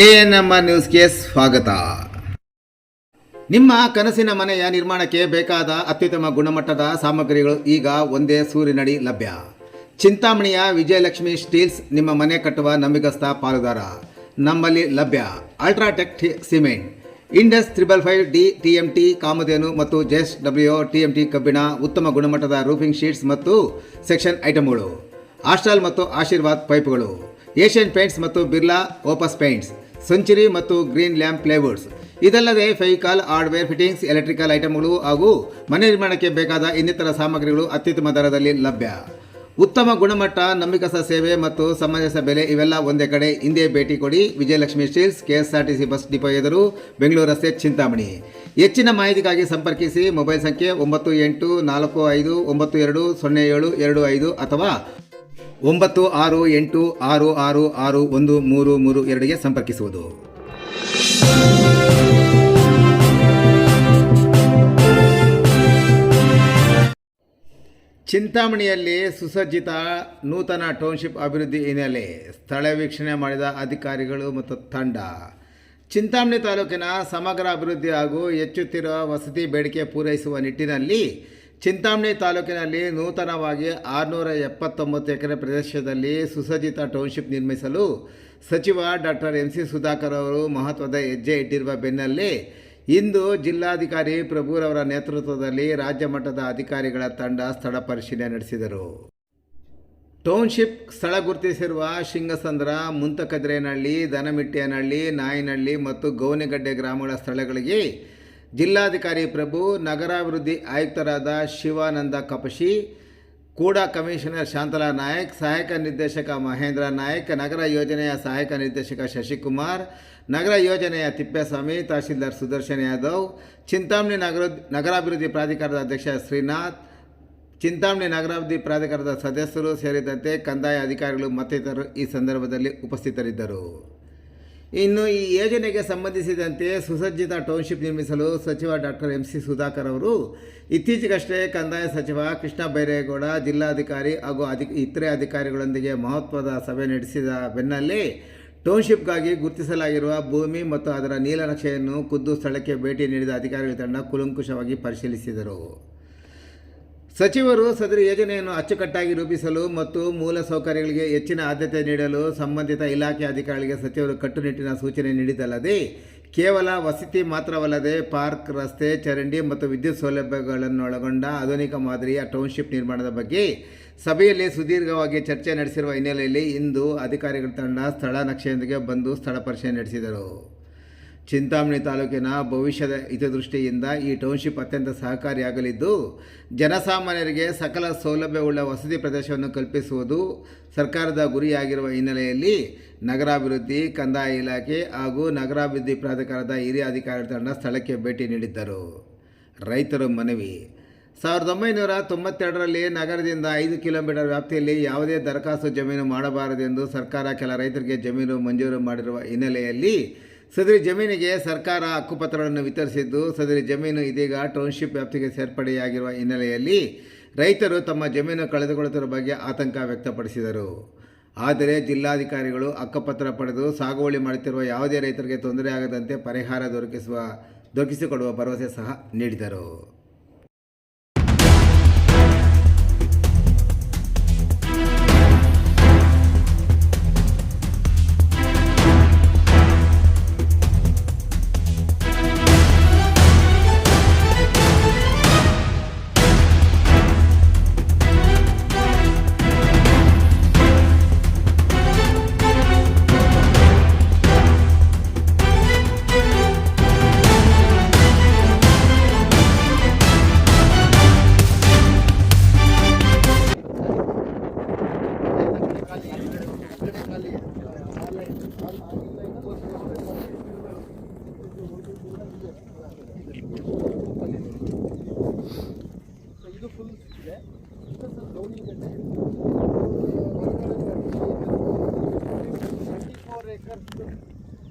ANM ನ್ಯೂಸ್ಗೆ ಸ್ವಾಗತ. ನಿಮ್ಮ ಕನಸಿನ ಮನೆಯ ನಿರ್ಮಾಣಕ್ಕೆ ಬೇಕಾದ ಅತ್ಯುತ್ತಮ ಗುಣಮಟ್ಟದ ಸಾಮಗ್ರಿಗಳು ಈಗ ಒಂದೇ ಸೂರಿನಡಿ ಲಭ್ಯ. ಚಿಂತಾಮಣಿಯ ವಿಜಯಲಕ್ಷ್ಮಿ ಸ್ಟೀಲ್ಸ್ ನಿಮ್ಮ ಮನೆ ಕಟ್ಟುವ ನಂಬಿಕಸ್ಥ ಪಾಲುದಾರ. ನಮ್ಮಲ್ಲಿ ಲಭ್ಯ UltraTech cement, Indus 555D TMT ಕಾಮಧೇನು ಮತ್ತು JSW TMT ಕಬ್ಬಿಣ, ಉತ್ತಮ ಗುಣಮಟ್ಟದ ರೂಫಿಂಗ್ ಶೀಟ್ಸ್ ಮತ್ತು ಸೆಕ್ಷನ್ ಐಟಮ್ಗಳು, ಆಸ್ಟ್ರಾಲ್ ಮತ್ತು ಆಶೀರ್ವಾದ್ ಪೈಪ್ಗಳು, ಏಷ್ಯನ್ ಪೇಂಟ್ಸ್ ಮತ್ತು ಬಿರ್ಲಾ ಓಪಸ್ ಪೇಂಟ್ಸ್, ಸೆಂಚುರಿ ಮತ್ತು ಗ್ರೀನ್ ಲ್ಯಾಂಪ್ ಪ್ಲೇವುಡ್ಸ್. ಇದಲ್ಲದೆ ಫೆವಿಕಾಲ್, ಹಾರ್ಡ್ವೇರ್, ಫಿಟ್ಟಿಂಗ್ಸ್, ಎಲೆಕ್ಟ್ರಿಕಲ್ ಐಟಮ್ಗಳು ಹಾಗೂ ಮನೆ ನಿರ್ಮಾಣಕ್ಕೆ ಬೇಕಾದ ಇನ್ನಿತರ ಸಾಮಗ್ರಿಗಳು ಅತ್ಯುತ್ತಮ ದರದಲ್ಲಿ ಲಭ್ಯ. ಉತ್ತಮ ಗುಣಮಟ್ಟ, ನಂಬಿಕಸ್ಥ ಸೇವೆ ಮತ್ತು ಸಮಂಜಸ ಬೆಲೆ ಇವೆಲ್ಲ ಒಂದೇ ಕಡೆ. ಹಿಂದೆ ಭೇಟಿ ಕೊಡಿ. Vijayalakshmi steels, KSRTC bus depot ಎದುರು, ಬೆಂಗಳೂರು ರಸ್ತೆ, ಚಿಂತಾಮಣಿ. ಹೆಚ್ಚಿನ ಮಾಹಿತಿಗಾಗಿ ಸಂಪರ್ಕಿಸಿ. ಮೊಬೈಲ್ ಸಂಖ್ಯೆ 9845920725 ಅಥವಾ 9686666132ಗೆ ಸಂಪರ್ಕಿಸುವುದು. ಚಿಂತಾಮಣಿಯಲ್ಲಿ ಸುಸಜ್ಜಿತ ನೂತನ ಟೌನ್ಶಿಪ್ ಅಭಿವೃದ್ಧಿ ಹಿನ್ನೆಲೆ ಸ್ಥಳ ವೀಕ್ಷಣೆ ಮಾಡಿದ ಅಧಿಕಾರಿಗಳು ಮತ್ತು ತಂಡ. ಚಿಂತಾಮಣಿ ತಾಲೂಕಿನ ಸಮಗ್ರ ಅಭಿವೃದ್ಧಿ ಹಾಗೂ ಹೆಚ್ಚುತ್ತಿರುವ ವಸತಿ ಬೇಡಿಕೆ ಪೂರೈಸುವ ನಿಟ್ಟಿನಲ್ಲಿ ಚಿಂತಾಮಣಿ ತಾಲೂಕಿನಲ್ಲಿ ನೂತನವಾಗಿ 679 ಎಕರೆ ಪ್ರದೇಶದಲ್ಲಿ ಸುಸಜ್ಜಿತ ಟೌನ್ಶಿಪ್ ನಿರ್ಮಿಸಲು ಸಚಿವ ಡಾಕ್ಟರ್ MC ಸುಧಾಕರ್ ಅವರು ಮಹತ್ವದ ಹೆಜ್ಜೆ ಇಟ್ಟಿರುವ ಬೆನ್ನಲ್ಲೇ ಇಂದು ಜಿಲ್ಲಾಧಿಕಾರಿ ಪ್ರಭುರವರ ನೇತೃತ್ವದಲ್ಲಿ ರಾಜ್ಯ ಮಟ್ಟದ ಅಧಿಕಾರಿಗಳ ತಂಡ ಸ್ಥಳ ಪರಿಶೀಲನೆ ನಡೆಸಿದರು. ಟೌನ್ಶಿಪ್ ಸ್ಥಳ ಗುರುತಿಸಿರುವ ಶಿಂಗಸಂದ್ರ, ಮುಂತಕದ್ರೇನಹಳ್ಳಿ, ದನಮಿಟ್ಟಿಯನಹಳ್ಳಿ, ನಾಯಿನಹಳ್ಳಿ ಮತ್ತು ಗೌನಿಗಡ್ಡೆ ಗ್ರಾಮಗಳ ಸ್ಥಳಗಳಿಗೆ ಜಿಲ್ಲಾಧಿಕಾರಿ ಪ್ರಭು, ನಗರಾಭಿವೃದ್ಧಿ ಆಯುಕ್ತರಾದ ಶಿವಾನಂದ ಕಪಶಿ, ಕೂಡ ಕಮಿಷನರ್ ಶಾಂತಲಾ ನಾಯಕ್, ಸಹಾಯಕ ನಿರ್ದೇಶಕ ಮಹೇಂದ್ರ ನಾಯಕ್, ನಗರ ಯೋಜನೆಯ ಸಹಾಯಕ ನಿರ್ದೇಶಕ ಶಶಿಕುಮಾರ್, ನಗರ ಯೋಜನೆಯ ತಿಪ್ಪೇಸ್ವಾಮಿ, ತಹಶೀಲ್ದಾರ್ ಸುದರ್ಶನ್ ಯಾದವ್, ಚಿಂತಾಮಣಿ ನಗರಾಭಿವೃದ್ಧಿ ಪ್ರಾಧಿಕಾರದ ಅಧ್ಯಕ್ಷ ಶ್ರೀನಾಥ್, ಚಿಂತಾಮಣಿ ನಗರಾಭಿವೃದ್ಧಿ ಪ್ರಾಧಿಕಾರದ ಸದಸ್ಯರು ಸೇರಿದಂತೆ ಕಂದಾಯ ಅಧಿಕಾರಿಗಳು ಮತ್ತಿತರರು ಈ ಸಂದರ್ಭದಲ್ಲಿ ಉಪಸ್ಥಿತರಿದ್ದರು. ಇನ್ನು ಈ ಯೋಜನೆಗೆ ಸಂಬಂಧಿಸಿದಂತೆ ಸುಸಜ್ಜಿತ ಟೌನ್ಶಿಪ್ ನಿರ್ಮಿಸಲು ಸಚಿವ ಡಾಕ್ಟರ್ MC ಸುಧಾಕರ್ ಅವರು ಇತ್ತೀಚೆಗಷ್ಟೇ ಕಂದಾಯ ಸಚಿವ ಕೃಷ್ಣ ಬೈರೇಗೌಡ, ಜಿಲ್ಲಾಧಿಕಾರಿ ಹಾಗೂ ಇತರೆ ಅಧಿಕಾರಿಗಳೊಂದಿಗೆ ಮಹತ್ವದ ಸಭೆ ನಡೆಸಿದ ಬೆನ್ನಲ್ಲೇ ಟೌನ್ಶಿಪ್ಗಾಗಿ ಗುರುತಿಸಲಾಗಿರುವ ಭೂಮಿ ಮತ್ತು ಅದರ ನೀಲನಕ್ಷೆಯನ್ನು ಖುದ್ದು ಸ್ಥಳಕ್ಕೆ ಭೇಟಿ ನೀಡಿದ ಅಧಿಕಾರಿಗಳ ತಂಡ ಕೂಲಂಕುಷವಾಗಿ ಪರಿಶೀಲಿಸಿದರು. ಸಚಿವರು ಸದರಿ ಯೋಜನೆಯನ್ನು ಅಚ್ಚುಕಟ್ಟಾಗಿ ರೂಪಿಸಲು ಮತ್ತು ಮೂಲ ಸೌಕರ್ಯಗಳಿಗೆ ಹೆಚ್ಚಿನ ಆದ್ಯತೆ ನೀಡಲು ಸಂಬಂಧಿತ ಇಲಾಖೆ ಅಧಿಕಾರಿಗಳಿಗೆ ಸಚಿವರು ಕಟ್ಟುನಿಟ್ಟಿನ ಸೂಚನೆ ನೀಡಿದ್ದಲ್ಲದೆ ಕೇವಲ ವಸತಿ ಮಾತ್ರವಲ್ಲದೆ ಪಾರ್ಕ್, ರಸ್ತೆ, ಚರಂಡಿ ಮತ್ತು ವಿದ್ಯುತ್ ಸೌಲಭ್ಯಗಳನ್ನೊಳಗೊಂಡ ಆಧುನಿಕ ಮಾದರಿಯ ಟೌನ್ಶಿಪ್ ನಿರ್ಮಾಣದ ಬಗ್ಗೆ ಸಭೆಯಲ್ಲಿ ಸುದೀರ್ಘವಾಗಿ ಚರ್ಚೆ ನಡೆಸಿರುವ ಹಿನ್ನೆಲೆಯಲ್ಲಿ ಇಂದು ಅಧಿಕಾರಿಗಳ ತಂಡ ಸ್ಥಳ ನಕ್ಷೆಯೊಂದಿಗೆ ಬಂದು ಸ್ಥಳ ಪರಿಶೀಲನೆ ನಡೆಸಿದರು. ಚಿಂತಾಮಣಿ ತಾಲೂಕಿನ ಭವಿಷ್ಯದ ಹಿತದೃಷ್ಟಿಯಿಂದ ಈ ಟೌನ್ಶಿಪ್ ಅತ್ಯಂತ ಸಹಕಾರಿಯಾಗಲಿದ್ದು, ಜನಸಾಮಾನ್ಯರಿಗೆ ಸಕಲ ಸೌಲಭ್ಯವುಳ್ಳ ವಸತಿ ಪ್ರದೇಶವನ್ನು ಕಲ್ಪಿಸುವುದು ಸರ್ಕಾರದ ಗುರಿಯಾಗಿರುವ ಹಿನ್ನೆಲೆಯಲ್ಲಿ ನಗರಾಭಿವೃದ್ಧಿ, ಕಂದಾಯ ಇಲಾಖೆ ಹಾಗೂ ನಗರಾಭಿವೃದ್ಧಿ ಪ್ರಾಧಿಕಾರದ ಹಿರಿಯ ಅಧಿಕಾರಿಗಳ ತಂಡ ಸ್ಥಳಕ್ಕೆ ಭೇಟಿ ನೀಡಿದ್ದರು. ರೈತರು ಮನವಿ. 1992ರಲ್ಲಿ ನಗರದಿಂದ 5 ಕಿಲೋಮೀಟರ್ ವ್ಯಾಪ್ತಿಯಲ್ಲಿ ಯಾವುದೇ ದರಖಾಸ್ತು ಜಮೀನು ಮಾಡಬಾರದೆಂದು ಸರ್ಕಾರ ಕೆಲ ರೈತರಿಗೆ ಜಮೀನು ಮಂಜೂರು ಮಾಡಿರುವ ಹಿನ್ನೆಲೆಯಲ್ಲಿ ಸದರಿ ಜಮೀನಿಗೆ ಸರ್ಕಾರ ಹಕ್ಕುಪತ್ರಗಳನ್ನು ವಿತರಿಸಿದ್ದು, ಸದರಿ ಜಮೀನು ಇದೀಗ ಟೌನ್ಶಿಪ್ ವ್ಯಾಪ್ತಿಗೆ ಸೇರ್ಪಡೆಯಾಗಿರುವ ಹಿನ್ನೆಲೆಯಲ್ಲಿ ರೈತರು ತಮ್ಮ ಜಮೀನು ಕಳೆದುಕೊಳ್ಳುತ್ತಿರುವ ಬಗ್ಗೆ ಆತಂಕ ವ್ಯಕ್ತಪಡಿಸಿದರು. ಆದರೆ ಜಿಲ್ಲಾಧಿಕಾರಿಗಳು ಹಕ್ಕುಪತ್ರ ಪಡೆದು ಸಾಗುವಳಿ ಮಾಡುತ್ತಿರುವ ಯಾವುದೇ ರೈತರಿಗೆ ತೊಂದರೆಯಾಗದಂತೆ ಪರಿಹಾರ ದೊರಕಿಸಿಕೊಡುವ ಭರವಸೆ ಸಹ ನೀಡಿದರು. ಇದು ಫುಲ್ ಇದೆ. ಗೌನಿಗಡ್ಡೆ 24 acres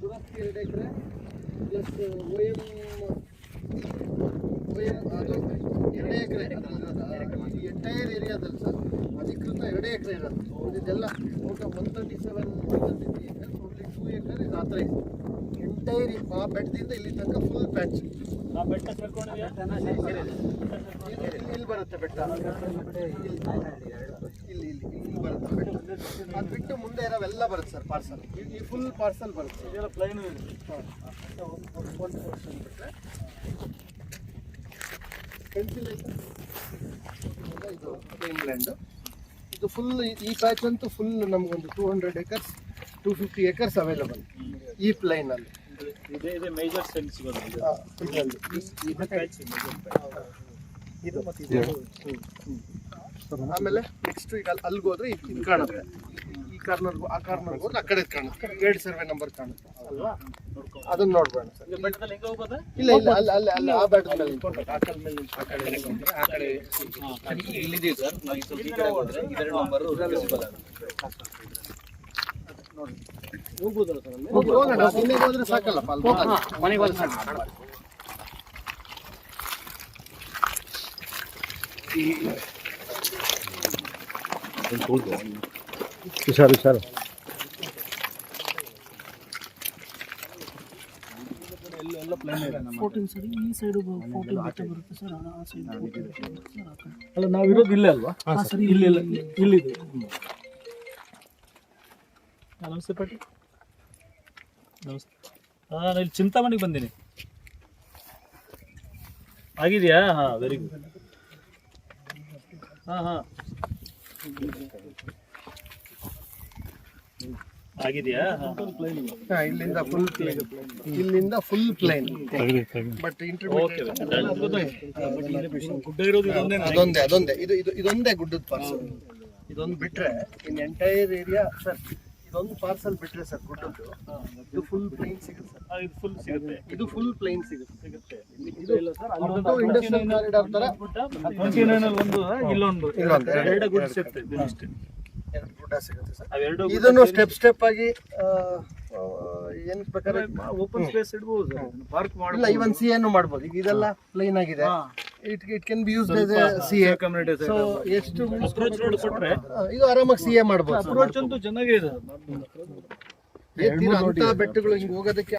ದುರಸ್ತಿ 2 ಎಕರೆ ಪ್ಲಸ್ OM ಅದು 2 ಎಕರೆ ಈ ಎಂಟೈರ್ ಏರಿಯಾದಲ್ಲಿ ಸರ್ ಅಧಿಕೃತ 2 ಎಕರೆ ಇರೋದು. ಇದೆಲ್ಲ ಟೋಟಲ್ 137 ಬಂದಿದೆ. Only 2 acre is authorized. Entire ಆ ಬೆಟ್ಟದಿಂದ ಇಲ್ಲಿ ತನಕ ಫುಲ್ ಪ್ಯಾಚ್. ಆ ಬೆಟ್ಟ ಸೇರ್ಕೊಂಡಿದ್ಯಾ? ಇಲ್ಲಿ ಬರುತ್ತೆ ಬೆಟ್ಟ, ಇಲ್ಲಿ ಬರುತ್ತೆ ಬೆಟ್ಟ. ಅದು ಬಿಟ್ಟು ಮುಂದೆ ಇರೋವೆಲ್ಲ ಬರುತ್ತೆ ಸರ್ ಪಾರ್ಸಲ್. ಈ ಫುಲ್ ಪಾರ್ಸಲ್ ಬರುತ್ತೆ. ಇದೆಲ್ಲ ಪ್ಲೈನ್ ಇದೆ. ಒಂದು ಪೋರ್ಷನ್ ಬಿಟ್ಟರೆ ಪೆನ್ಸಿಲ್ ಇದು ಇಂಗ್ಲೆಂಡ್. ಇದು ಫುಲ್ ಈ ಪ್ಯಾಚ್ ಅಂತೂ ಫುಲ್ ನಮಗೊಂದು 200 acres 250 acres ಅವೈಲಬಲ್ ಈ ಪ್ಲೈನಲ್ಲಿ. ಇದೆ ಮೇಜರ್ ಸೆಲ್ ಸಿಗೋದು ಇದರಲ್ಲಿ ಇದು ಪ್ಯಾಚ್ ಇದು ಮತ್ತೆ ಇದು. ಆಮೇಲೆ ನೆಕ್ಸ್ಟ್ ಈಗ ಅಲ್ಲಿಗೆ ಹೋದ್ರೆ ಇದು ಕಾಣುತ್ತೆ. ಈ ಕಾರ್ನರ್ಗೂ ಆ ಕಾರ್ನರ್ಗೆ ಹೋದ್ರೆ ಆ ಕಡೆ ಕಾಣುತ್ತೆ, 2 ಸರ್ವೆ ನಂಬರ್ ಕಾಣುತ್ತೆ ಅಲ್ವಾ, ಅದನ್ನ ನೋಡ್ಬೇಡ ಸರ್. ಈಗ ಬೆಟ್ಟದಲ್ಲಿ ಹೆಂಗೆ ಹೋಗೋದು? ಇಲ್ಲ ಅಲ್ಲಿ ಆ ಬೆಟ್ಟದ ಮೇಲೆ ನಿಂತ್ಕೊಂಡು ಆ ಕಲ್ ಮೇಲೆ ಆ ಕಡೆ ಆ ಕಡೆ ಇಲ್ಲಿದೆ ಸರ್. ನಾವು ಈ ಸ್ವಲ್ಪ ಈ ಕಡೆ ಹೋದ್ರೆ ಇದೆರಡು ನಂಬರ್ ವಿಸಿಬಲ್ ಆಗುತ್ತೆ. ನೋಡಿ ಹೋಗ್ಬೋದಲ್ಲ ಸರ್ ಅಲ್ಲಿ? ಹೋಗೋಣ, ಇನ್ನೇ ಹೋದ್ರೆ ಸಾಕಲ್ಲಪ್ಪ ಅಲ್ಲಿ ಮನೆಗೆ ಹೋದ್ರೆ ಸಾಕು. ಹುಷಾರು. ಎಲ್ಲ ಪ್ಲಾನ್ ಇದೆ ನಮ್ಮ 14 ಸರಿ ಈ ಸೈಡ್ 14 ಬೆಟ್ಟ ಬರುತ್ತೆ ಸರ್. ಆ ಸೈಡ್ 14 ಬೆಟ್ಟ ಬರುತ್ತೆ ಸರ್. ಆ ಕಡೆ ಅಲ್ಲ ನಾವು ಇರೋದು ಇಲ್ಲೇ ಅಲ್ವಾ? ಸರಿ ಇಲ್ಲಿದೆ. ನಮಸ್ತೆ ಪಾಟಿ. ನಮಸ್ತೆ. ನಾನು ಇಲ್ಲಿ ಚಿಂತಾಮಣಿಗೆ ಬಂದೀನಿ. ಆಗಿದೆಯಾ? ಹಾಂ, ವೆರಿ ಗುಡ್. ಹಾಂ ಆಗಿದೆಯಾ? ಇಲ್ಲಿಂದ ಫುಲ್ ಪ್ಲೇನ್ ಬಟ್ ಗುಡ್ಡ ಇರೋದು ಅದೊಂದೇ ಇದೊಂದೇ ಗುಡ್ಡದ ಪಾರ್ಸಲ್. ಇದೊಂದು ಬಿಟ್ರೆ ಇನ್ ಎಂಟೈರ್ ಏರಿಯಾ ಸರ್, ಇದೊಂದು ಪಾರ್ಸಲ್ ಬಿಟ್ರೆ ಸರ್ ಗುಡ್ಡದ್ದು ಇದು ಫುಲ್ ಪ್ಲೇನ್ ಸಿಗುತ್ತೆ ಸರ್. ಇದು ಫುಲ್ ಸಿಗುತ್ತೆ. ಇದು ಫುಲ್ ಪ್ಲೇನ್ ಸಿಗುತ್ತೆ. ಇದು ಇಲ್ಲ ಸರ್, ಇದು ಇಂಡಸ್ಟ್ರಿಯಲ್ ಕಾರಿಡಾರ್ ತರ 29 ಒಂದು ಇಲ್ಲೊಂದು ಇಲ್ಲೊಂದು ಎರಡು ಗುಡ್ ಸಿಗ್ತದೆ ಅಷ್ಟೇ. 2 ಗುಡ್ಡ ಸಿಗುತ್ತೆ ಸರ್. ಅವೆರಡು ಇದನ್ನು ಸ್ಟೆಪ್ ಆಗಿ ಏನ್ ಬೇಕಾದ್ರೆ ಓಪನ್ ಸ್ಪೇಸ್ ಇಡಬಹುದು, ಪಾರ್ಕ್ ಇಲ್ಲ ಮಾಡಬಹುದು. ಇವನ್ ಸಿ ಎನ್ನು ಮಾಡ್ಬೋದು. ಈಗ ಇದೆಲ್ಲ ಪ್ಲೇನ್ ಆಗಿದೆ. It can be used as A C A. So ಎಷ್ಟು ಅಪ್ರೋಚ್ ರೋಡ್ ಕೊಟ್ರೆ ಇದು ಆರಾಮಾಗಿ ಸಿ ಎ ಮಾಡ್ಬೋದು. ಅಪ್ರೋಚ್ ಅಂತೂ ಚೆನ್ನಾಗಿದೆ. ಅಂತ ಬೆಟ್ಟಗಳು ಹಿಂಗ್ ಹೋಗೋದಕ್ಕೆ